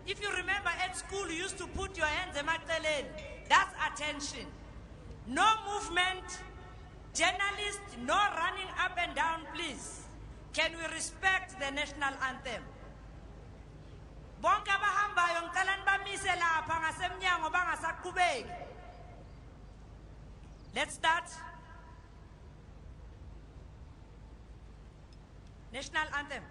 If you remember at school, you used to put your hands emaceleni. That's attention. No movement, journalists, no running up and down, please. Can we respect the national anthem? Bonke abahambayo ngicela nibamise lapha ngasemnyango bangasaqhubeki. Let's start. National anthem.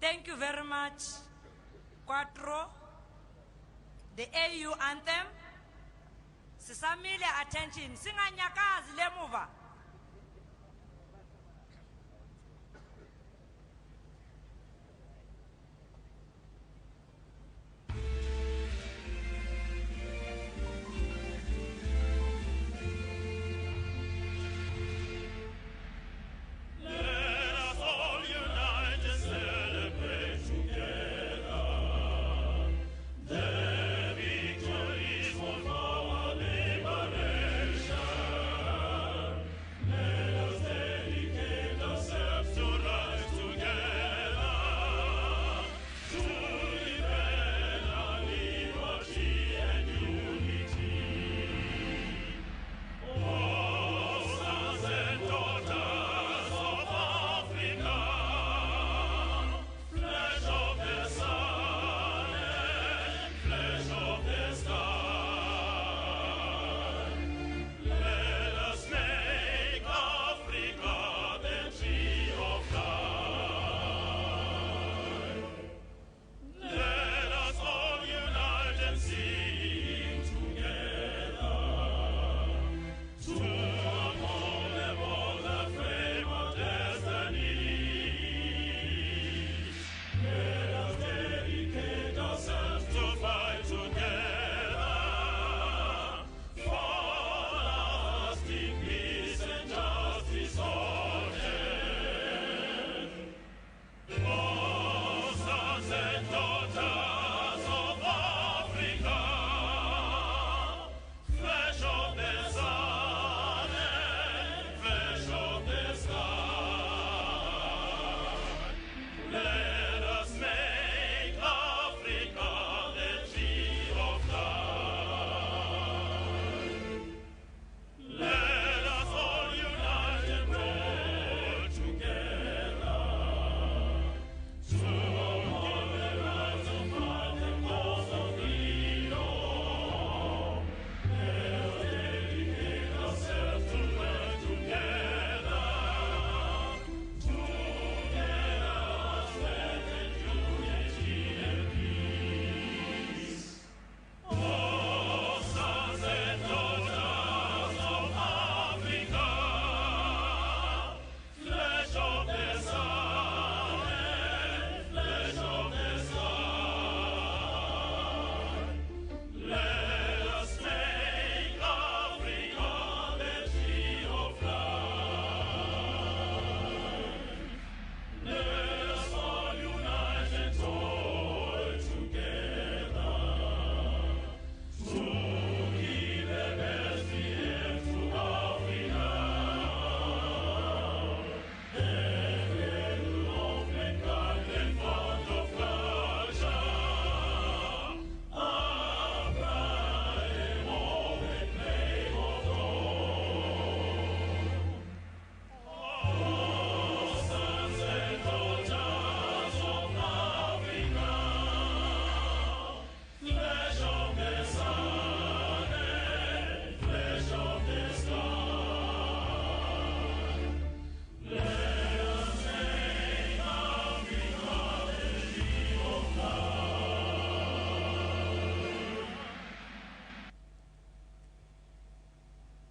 Thank you very much. Quattro, the AU anthem. Sisamile attention. Singanyakazi lemuva.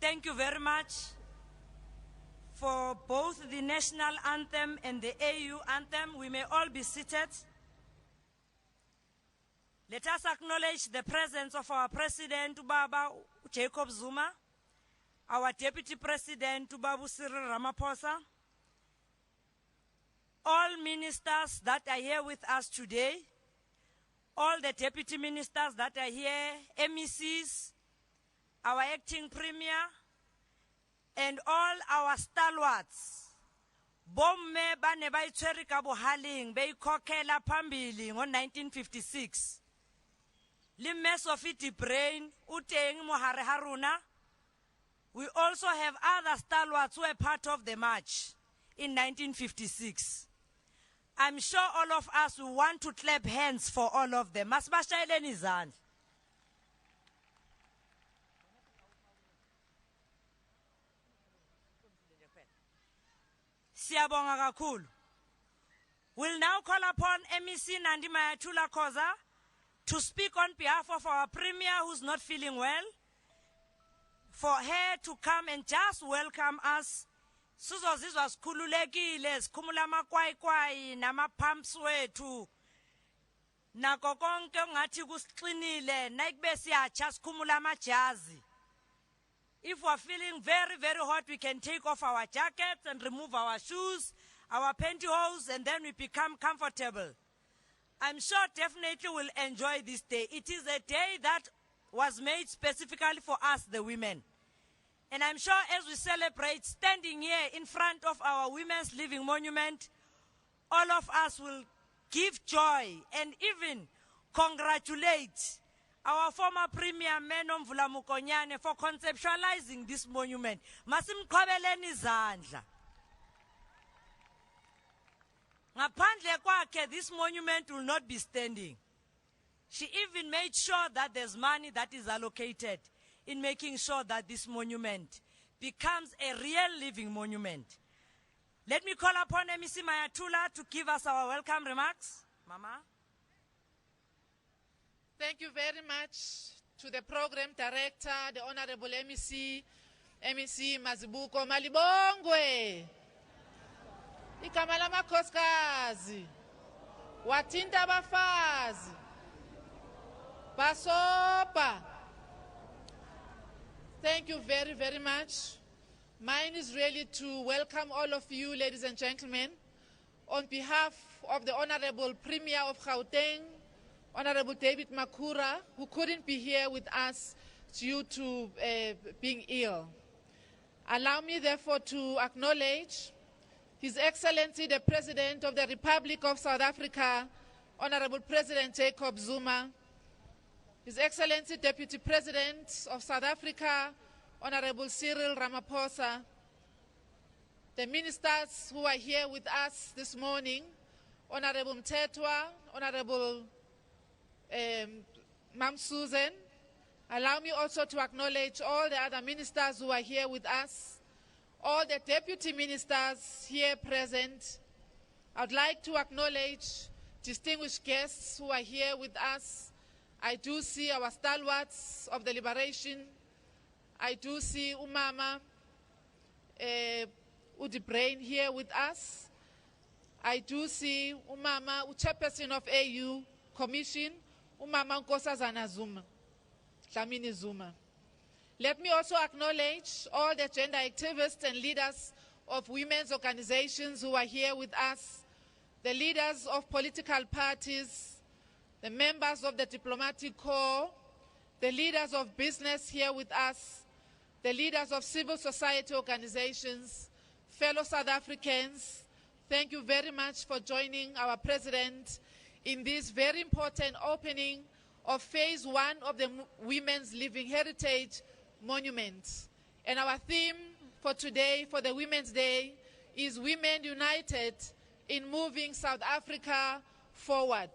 thank you very much for both the national anthem and the AU anthem. We may all be seated. Let us acknowledge the presence of our President, Ubaba Jacob Zuma, our Deputy President, Ubabu Cyril Ramaphosa, all ministers that are here with us today, all the deputy ministers that are here, MECs, our acting premier, and all our stalwarts. Bomme ba ne ba itshwere ka bohaleng ba ikhokhela phambili ngo-1956. Le mme Sophie Brain o teng mo hare ha rona. We also have other stalwarts who were part of the march in 1956. I'm sure all of us will want to clap hands for all of them. Masibashayeleni izandla. Siyabonga kakhulu. We'll now call upon MEC Nandi Mayatula Khoza to speak on behalf of our Premier who's not feeling well, for her to come and just welcome us. Sizozizwa sikhululekile sikhumula amakwayikwayi nama-pumps wethu nakho konke ngathi kusixinile nakube siyatsha sikhumula amajazi. If we're feeling very, very hot, we can take off our jackets and remove our shoes, our pantyhose, and then we become comfortable. I'm sure definitely we'll enjoy this day. It is a day that was made specifically for us, the women. And I'm sure as we celebrate, standing here in front of our Women's Living Monument, all of us will give joy and even congratulate our former Premier Menom Mvula Mokonyane for conceptualizing this monument. Masimqhobeleni izandla. Ngaphandle kwakhe, this monument will not be standing. She even made sure that there's money that is allocated in making sure that this monument becomes a real living monument. Let me call upon MEC Mayatula to give us our welcome remarks. Mama. Thank you very much to the program director, the Honorable MEC Mazibuko Malibongwe. Ikamala makhosikazi. Watinta bafazi. Basopa. Thank you very, very much. Mine is really to welcome all of you, ladies and gentlemen, on behalf of the Honorable Premier of Gauteng, Honorable David Makura, who couldn't be here with us due to being ill. Allow me, therefore, to acknowledge His Excellency, the President of the Republic of South Africa, Honorable President Jacob Zuma, His Excellency Deputy President of South Africa, Honorable Cyril Ramaphosa, the ministers who are here with us this morning, Honorable Mtetwa, Honorable Mam Susan. Allow me also to acknowledge all the other ministers who are here with us, all the deputy ministers here present. I would like to acknowledge distinguished guests who are here with us. I do see our stalwarts of the liberation. I do see Umama Brain here with us. I do see Umama, chairperson of AU Commission, Umama Nkosazana Zuma, Dlamini Zuma. Let me also acknowledge all the gender activists and leaders of women's organizations who are here with us, the leaders of political parties, the members of the diplomatic corps, the leaders of business here with us, the leaders of civil society organizations, fellow South Africans. Thank you very much for joining our President in this very important opening of Phase 1 of the Women's Living Heritage Monument. And our theme for today, for the Women's Day, is Women United in Moving South Africa Forward.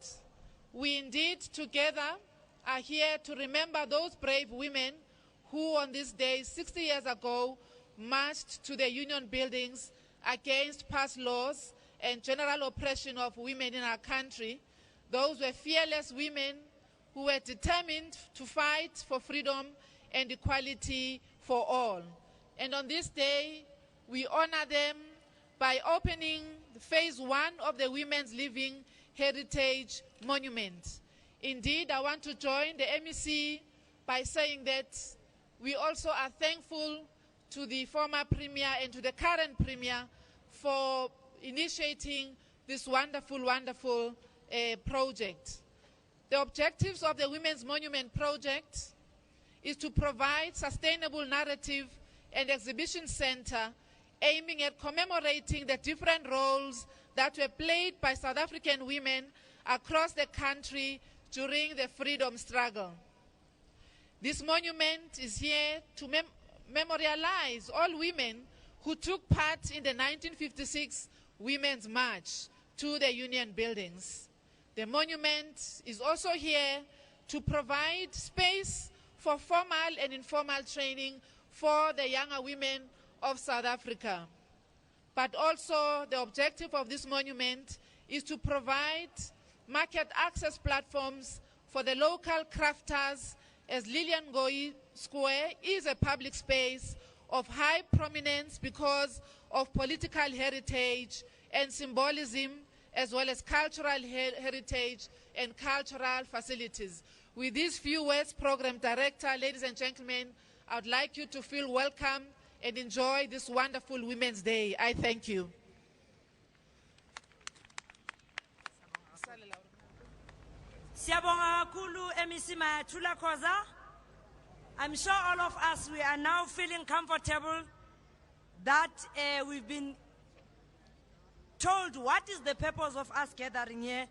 We indeed together are here to remember those brave women who on this day 60 years ago marched to the union buildings against past laws and general oppression of women in our country. Those were fearless women who were determined to fight for freedom and equality for all. And on this day, we honor them by opening phase 1 of the Women's Living Heritage Monument. Indeed, I want to join the MEC by saying that we also are thankful to the former Premier and to the current Premier for initiating this wonderful, wonderful project. The objectives of the Women's Monument Project is to provide sustainable narrative and exhibition center aiming at commemorating the different roles that were played by South African women across the country during the freedom struggle. This monument is here to memorialize all women who took part in the 1956 Women's March to the Union buildings. The monument is also here to provide space for formal and informal training for the younger women of South Africa. But also the objective of this monument is to provide market access platforms for the local crafters, as Lillian Ngoyi Square is a public space of high prominence because of political heritage and symbolism, as well as cultural heritage and cultural facilities. With these few words, Program Director, ladies and gentlemen, I would like you to feel welcome and enjoy this wonderful Women's Day. I thank you. Siyabonga kakhulu MEC Mayatula Khoza. I'm sure all of us, we are now feeling comfortable that we've been told what is the purpose of us gathering here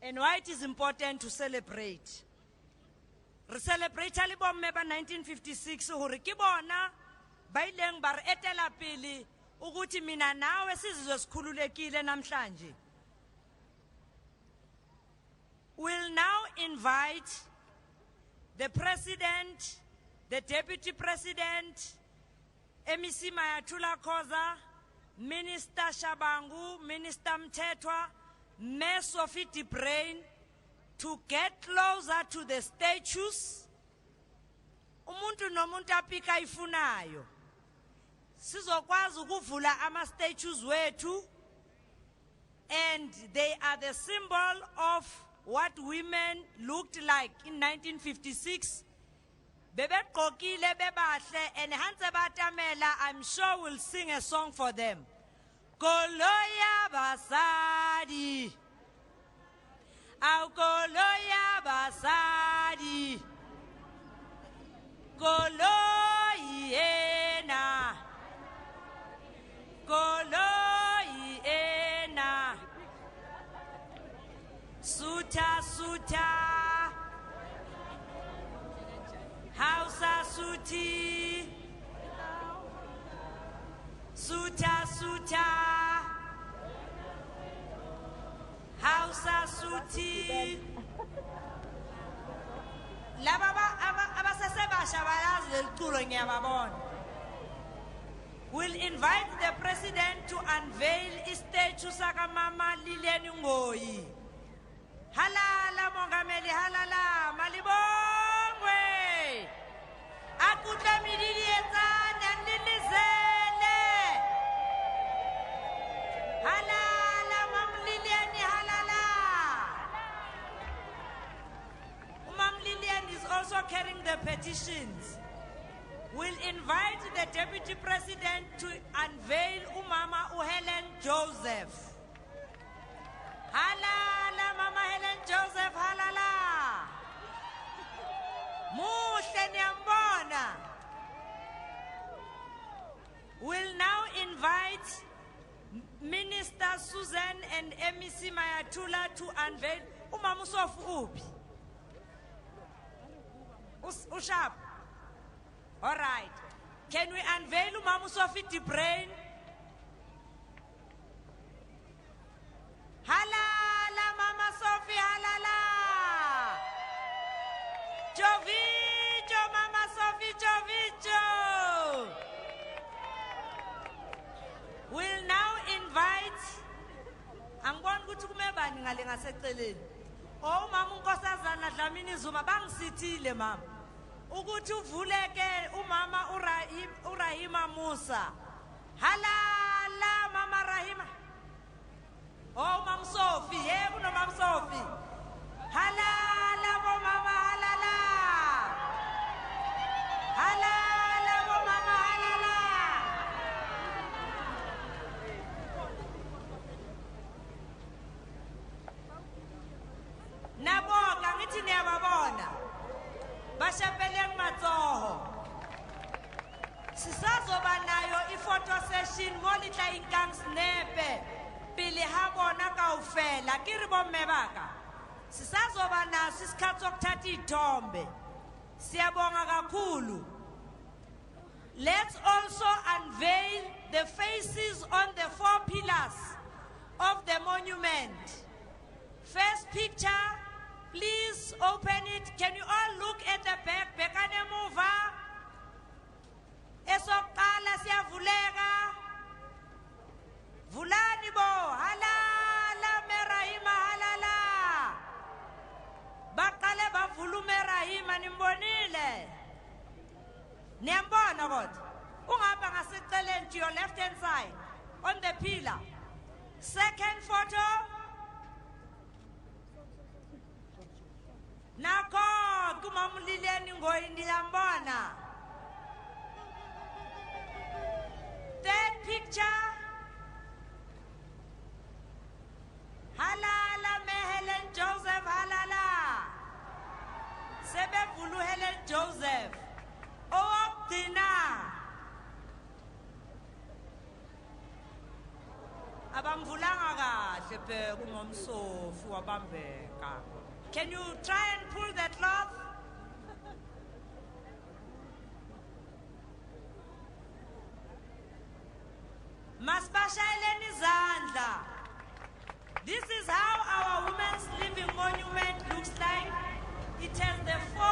and why it is important to celebrate. Re celebrate le bomme ba 1956 hore ke bona ba ileng ba re etela pele ukuthi mina nawe sizizwe sikhululekile namhlanje. We'll now invite the President, the Deputy President, MEC Mayatula Khoza, Minister Shabangu, Minister Mtetwa, Mayor Sophie Brain, to get closer to the statues. Umuntu nomuntu apika ifunayo. Sizokwazi ukuvula ama statues wethu, and they are the symbol of what women looked like in 1956. Bebegqokile bebahle, and hanse batamela, I'm sure we'll sing a song for them. Koloya basadi, au koloya basadi, koloyi ena, koloyi ena, suta suta, Hausa suti, suta suta, Hausa suti. We'll invite the President to unveil his statue Sakamama Lillian Ngoyi. Halala Mongameli halala malibongwe. Akuta midilieta nandilizele. Halala Mam Lillian halala. Mam Lillian is also carrying the petitions. We'll invite the Deputy President to unveil Umama Helen Joseph. Halala Mama Helen Joseph halala. Muhle niyambona. We'll now invite Minister Susan and MEC Mayatula to unveil Umama Usofu Ubi. Ushap. All right. Can we unveil Umama Sophie Brain? Halala Mama Sophie halala. Jovicho Mama Sophie Jovicho. We'll now invite Angwan Gutukumebani ngalenga seceleni. Oh Mama Nkosazana Dlamini Zuma bangisithile mama. ukuthi uvuleke umama uRahima Musa. Halala mama Rahima. Oh Mam Sophie, hey kuno Mam Sophie. Halala bo mama halala. Halala bo mama halala. Nabonga ngithi niyababona. Bashapeleng matsoho. Sisazoba nayo i-photo session mo litla inkang snepe pele ha bona kaofela ke re bomme baka. Sisazoba naso isikhathi sokuthatha ithombe. Siyabonga kakhulu. Let's also unveil the faces on the 4 pillars of the monument. First picture, please open it. Can you all look at the back? Bekane muva. Esokala siyavuleka. Vulani bo. Halala merahima halala. Bakale bavulu merahima nimbonile. Niyambona kodwa. Ungahamba ngaseceleni to your left hand side on the pillar. Second photo. Nako kumamulileni ngoyindi yambona. Third picture. Halala me Helen Joseph halala. Sebe vulu Helen Joseph. Ookugcina. Abamvulanga kahle phe kumomsofu wabambeka. Can you try and pull that cloth? Masibashayeleni izandla. This is how our women's living monument looks like. It has the 4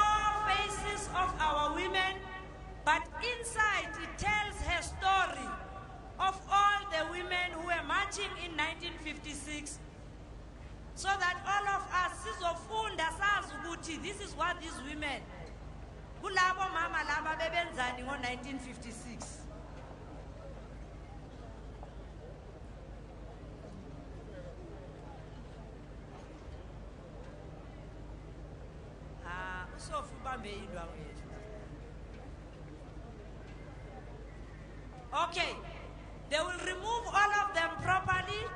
faces of our women, but inside it tells her story of all the women who were marching in 1956, so that all of us sizofunda sazi ukuthi this is what these women kulabo mama laba bebenzani ngo-1956. Sofu bambe indwangu yethu. Okay, they will remove all of them properly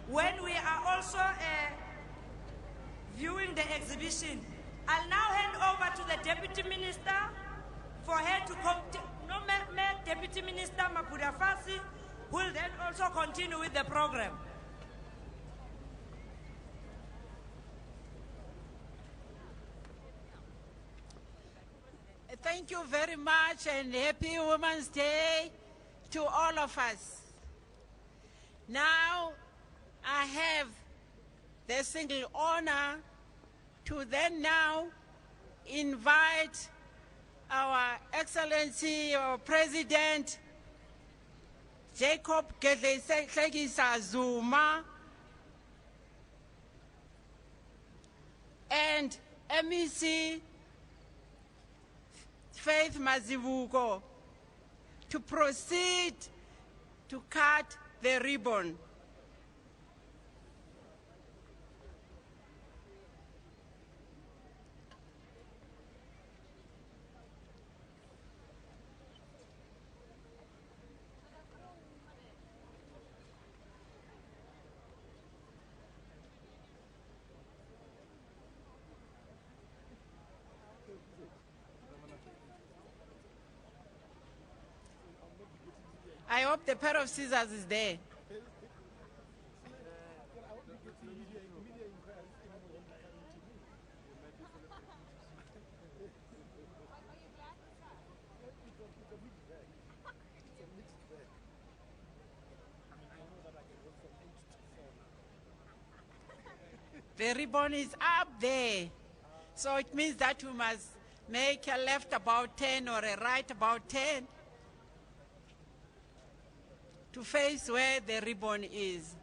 when we are also viewing the exhibition. I'll now hand over to the Deputy Minister for her to Deputy Minister Mapudafasi, who will then also continue with the program. Thank you very much and happy Women's Day to all of us. Now, I have the single honor to then now invite our Excellency, our President, Jacob Zuma, and MEC Faith Mazivuko to proceed to cut the ribbon. I hope the pair of scissors is there. The ribbon is up there. So it means that we must make a left about 10 or a right about 10 to face where the ribbon is.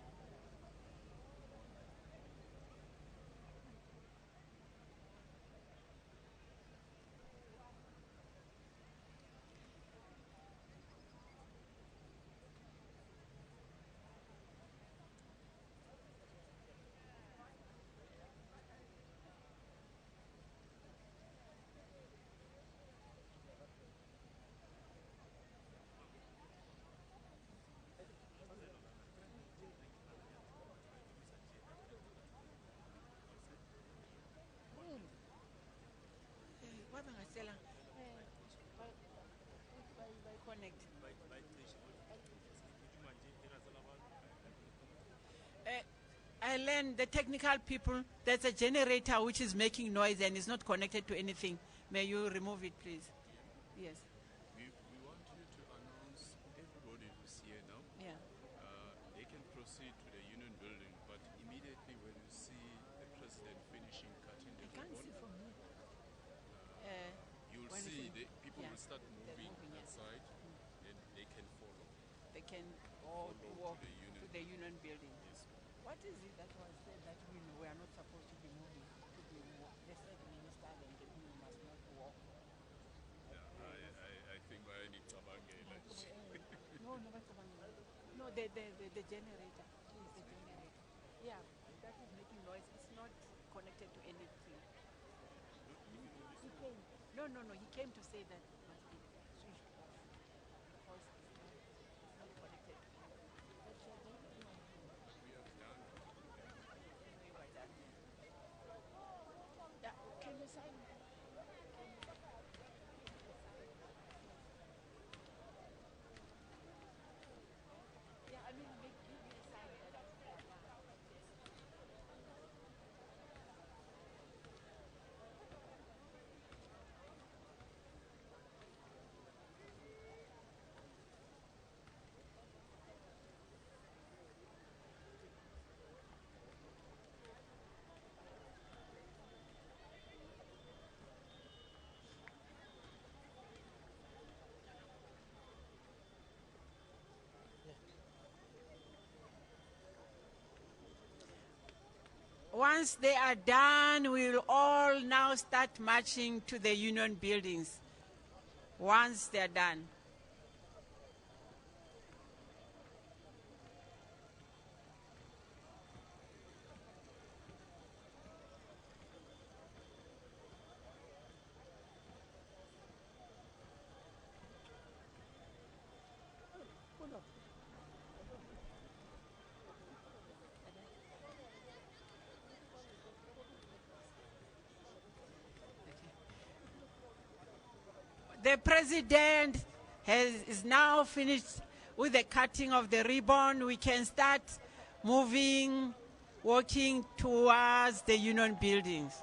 Stella. Connect. I learned the technical people, there's a generator which is making noise and is not connected to anything. May you remove it, please? Yes. We want you to announce everybody who's here now. Yeah. They can proceed to the union building, but immediately when you see the president finishing cutting the I can't ribbon, see from here. you'll when see you the people yeah, will start they're moving moving, yeah. outside, then they can follow. They can all Follow walk to the union. to the union building. Yes. What is it that was said that we are not supposed to be moving? They said the minister and the we must not walk. I think I need to No, the generator. Please, the generator. Yeah, that is making noise. It's not connected to anything. He came. No. He came to say that it must be switched off because it's not connected to anything. Yeah, can you sign? Yeah, I mean, give me a sign that. Once they are done, we'll all now start marching to the union buildings. Once they're done. The president is now finished with the cutting of the ribbon. We can start moving, walking towards the union buildings.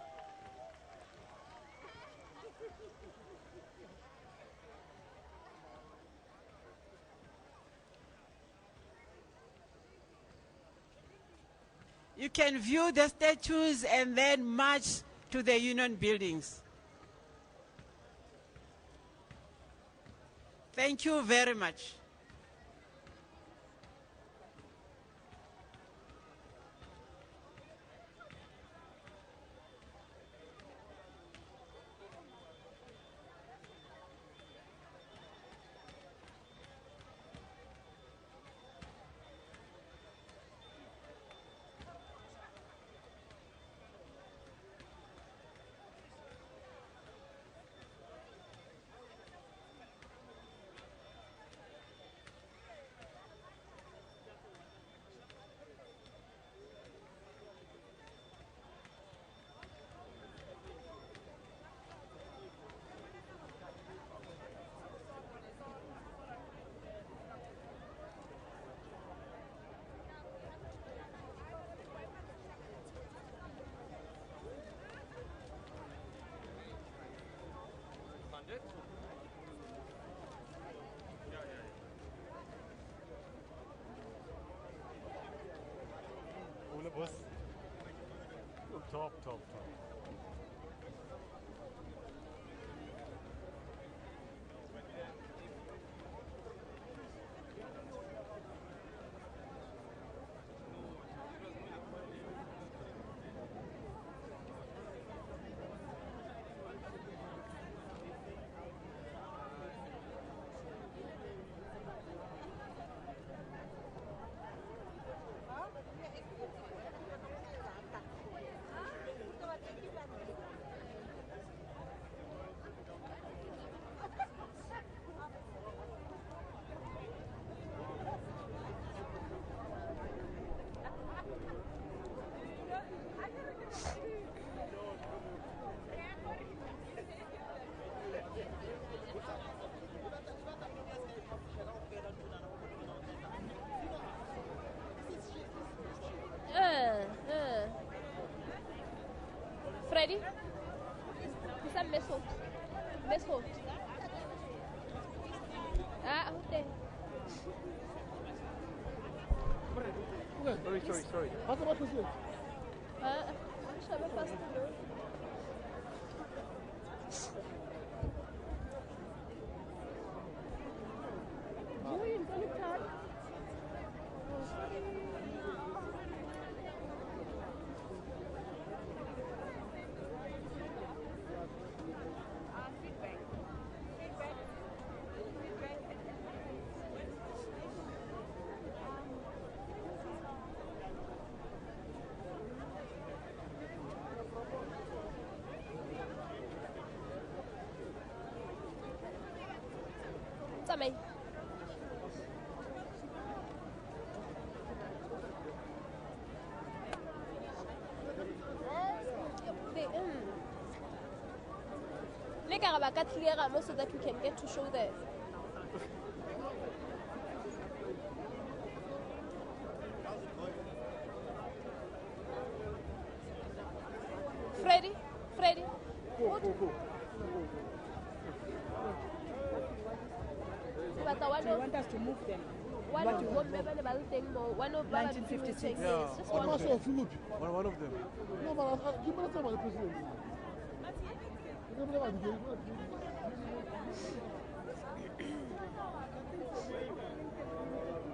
You can view the statues and then march to the union buildings. Thank you very much. Ole Bus. Top. Freddy? Is that missile? Missile. Ah, okay. Sorry. What about this? Chama fast. Julian, gonna try. Tama. Like I clear so that we can get to show the Freddy. Go. Do you want us to move them? One of them 1956. Yeah. one of them. One of them. No, but give me the president.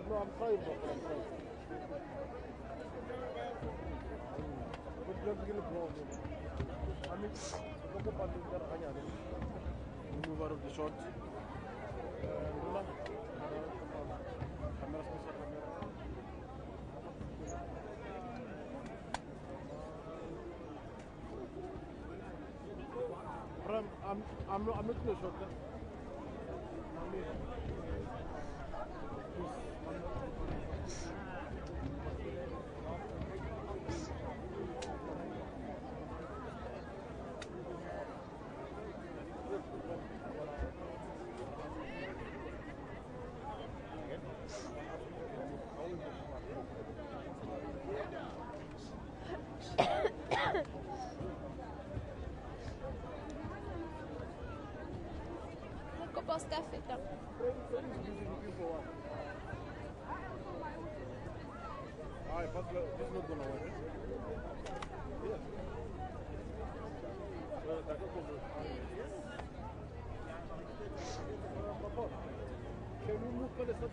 No, I'm trying. Move out of the shot. I'm making a shot. Café, tá? But this is not going to work. Yes. Can we move to that side?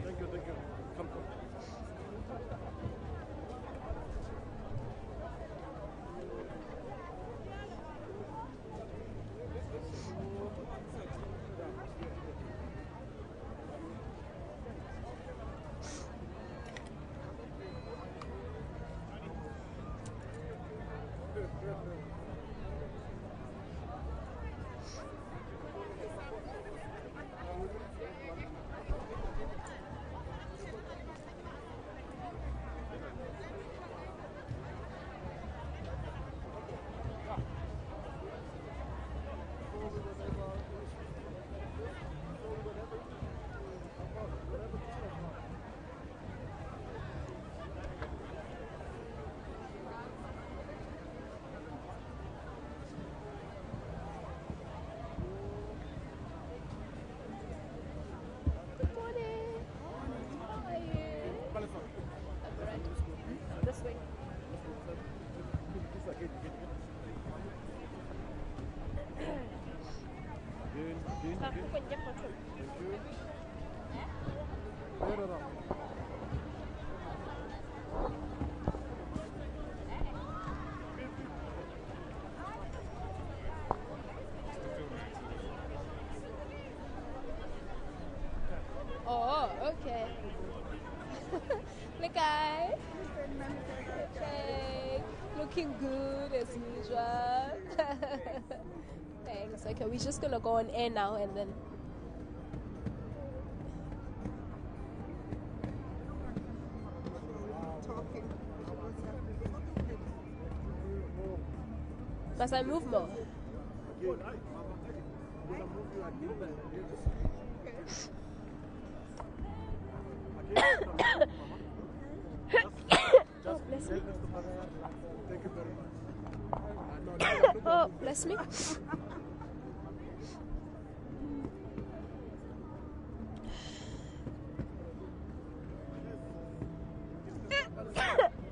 Thank you. Come. Oh, okay. Look, guys. Okay. Looking good as usual. Thanks. Okay, we're just gonna go on air now and then. Must I move more? Oh, bless bless me. Thank you very much. Oh, bless me.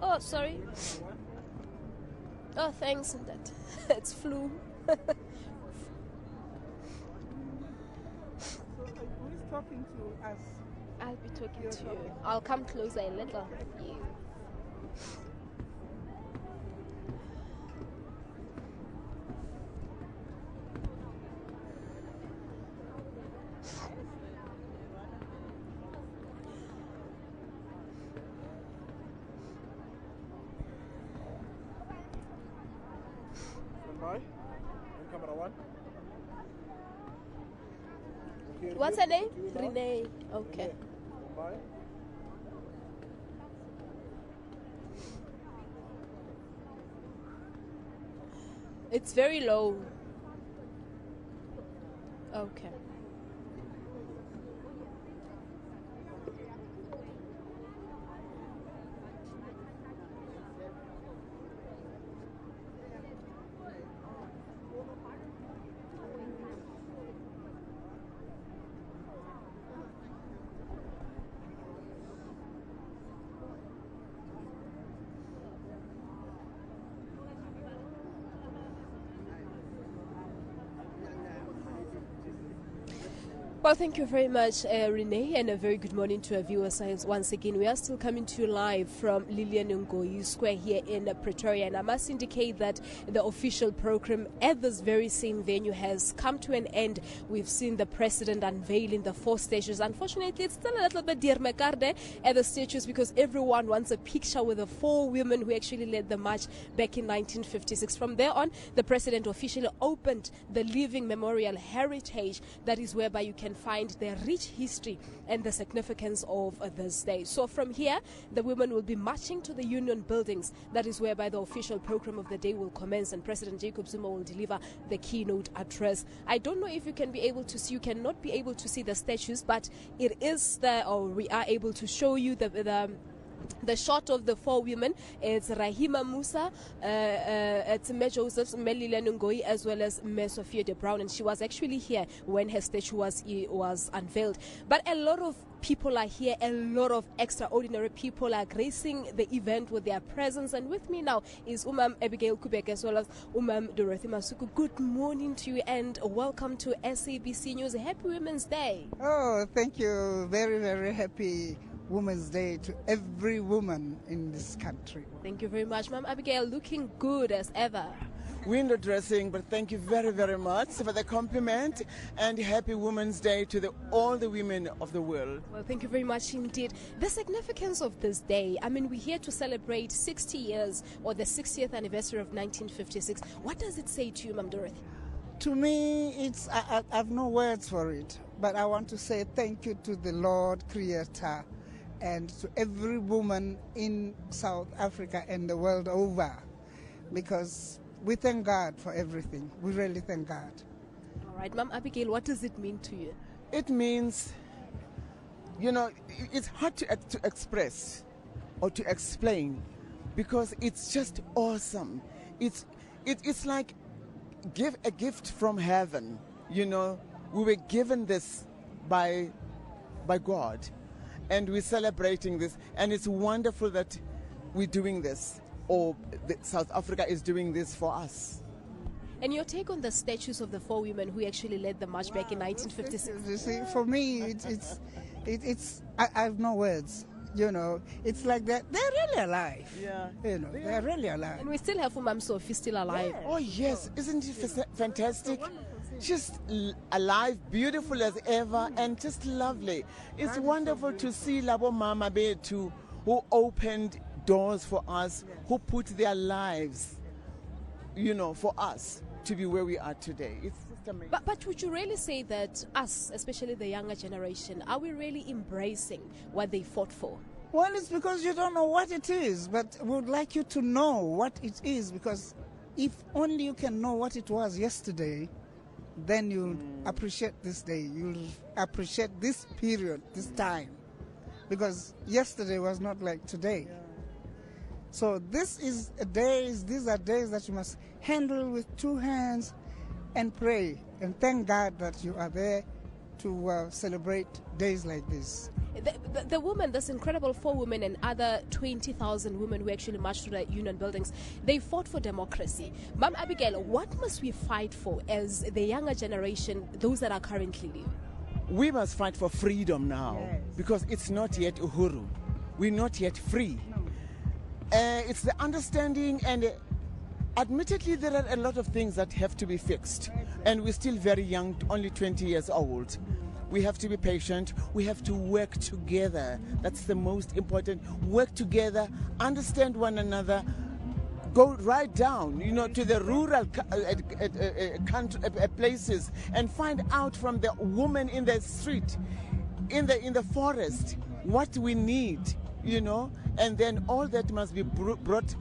Oh, sorry. Oh, thanks. It's flu. So, who is talking to us? I'll be talking to you. I'll come closer a little. Yeah. Stand by. And camera one. Okay, What's her name? Renee. Okay. Stand by. It's very low. Okay. Well, thank you very much, Renee, and a very good morning to our viewers once again. We are still coming to you live from Lillian Ngoyi Square here in Pretoria, and I must indicate that the official program at this very same venue has come to an end. We've seen the president unveiling the 4 statues. Unfortunately, it's still a little bit diermekarde at the statues because everyone wants a picture with the 4 women who actually led the march back in 1956. From there on, the president officially opened the Living Memorial Heritage. That is whereby you can find the rich history and the significance of this day. So from here, the women will be marching to the Union buildings. That is whereby the official program of the day will commence, and President Jacob Zuma will deliver the keynote address. I don't know if you can be able to see, you cannot be able to see the statues, but it is there, or we are able to show you the shot of the 4 women. It's Rahima Musa, it's Me Joseph, Melila Ngoyi, as well as Me Sophia de Brown, and she was actually here when her statue was unveiled. But a lot of people are here, a lot of extraordinary people are gracing the event with their presence, and with me now is Umam Abigail Kubek as well as Umam Dorothy Masuku. Good morning to you and welcome to SABC News. Happy Women's Day. Oh, thank you. Very, very happy Women's Day to every woman in this country. Thank you very much, Ma'am Abigail. Looking good as ever. Window dressing, but thank you very, very much for the compliment, and happy Women's Day to all the women of the world. Well, thank you very much indeed. The significance of this day, I mean, we're here to celebrate 60 years or the 60th anniversary of 1956. What does it say to you, Ma'am Dorothy? To me, I have no words for it, but I want to say thank you to the Lord Creator and to every woman in South Africa and the world over, because we thank God for everything. We really thank God. All right, Ma'am Abigail, what does it mean to you? It means, it's hard to express or to explain, because it's just awesome. It's like give a gift from heaven. We were given this by God, and we're celebrating this, and it's wonderful that we're doing this, or South Africa is doing this for us. And your take on the statues of the 4 women who actually led the march back in 1956? You see, for me, I have no words. It's like they're really alive. Yeah. They're really alive. And we still have Umam Sophie still alive. Yeah. Oh yes, isn't it fantastic? Just alive, beautiful as ever, and just lovely. It's wonderful to see Labo Mama Betu, who opened doors for us, who put their lives, for us to be where we are today. It's just amazing. But would you really say that us, especially the younger generation, are we really embracing what they fought for? Well, it's because you don't know what it is, but we would like you to know what it is, because if only you can know what it was yesterday, then you'll appreciate this day. You'll appreciate this period, this time, because yesterday was not like today. So these are days that you must handle with two hands and pray and thank God that you are there to celebrate days like this. The women, this incredible 4 women and other 20,000 women who actually marched to the union buildings, they fought for democracy. Ma'am Abigail, what must we fight for as the younger generation, those that are currently living? We must fight for freedom now, Yes. because it's not yet uhuru. We're not yet free. No. It's the understanding, and admittedly there are a lot of things that have to be fixed. And we're still very young, only 20 years old. We have to be patient. We have to work together. That's the most important. Work together, understand one another, go right down, to the rural places and find out from the woman in the street, in the forest, what we need, and then all that must be brought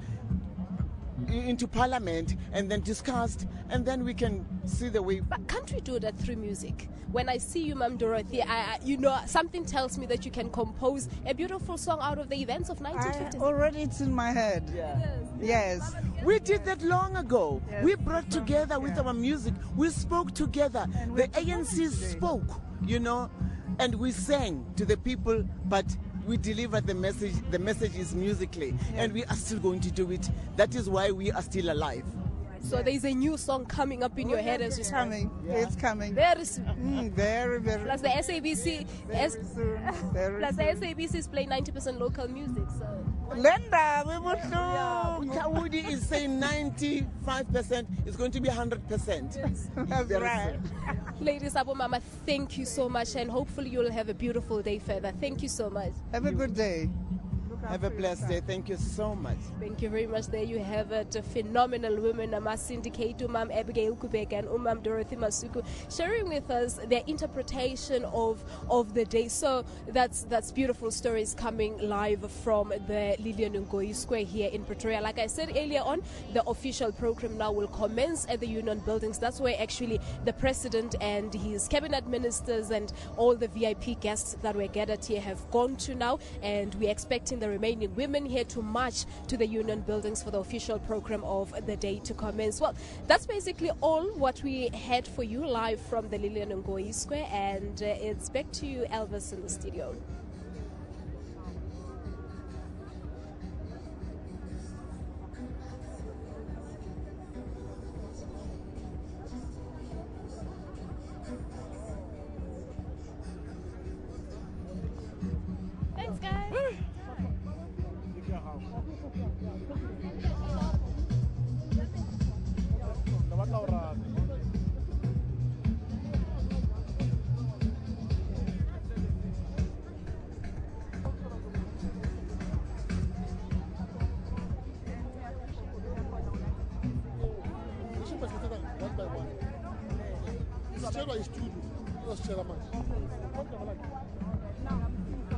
into parliament and then discussed, and then we can see the way. But can't we do that through music? When I see you, Ma'am Dorothy, something tells me that you can compose a beautiful song out of the events of 1956. Already it's in my head. Yes. We did that long ago. Yes. We brought together with our music. We spoke together. And The we ANC spoke, and we sang to the people, but we delivered the message. The message is musically, and we are still going to do it. That is why we are still alive. So there is a new song coming up in your head as we It's speak. coming. It's coming. Very soon. Very, very. Plus the SABC, Very soon. Very plus the soon. SABC is playing 90% local music. So Linda, we would do. Kawudi is saying 95% is going to be 100%. That's Very right. soon. Ladies, Abu Mama, thank you so much, and hopefully you'll have a beautiful day further. Thank you so much. Have a good day. Have a blessed day. Thank you so much. Thank you very much. There you have it. Phenomenal women. Nama syndicate, Umam Abigail Kubek and Umam Dorothy Masuku, sharing with us their interpretation of the day. So that's beautiful stories coming live from the Lilian Ngoyi Square here in Pretoria. Like I said earlier on, the official program now will commence at the Union Buildings. That's where actually the President and his cabinet ministers and all the VIP guests that were gathered here have gone to now, and we're expecting the remaining women here to march to the Union Buildings for the official program of the day to commence. Well, that's basically all what we had for you live from the Lilian Ngoyi Square, and it's back to you, Elvis, in the studio. Thanks, guys. It's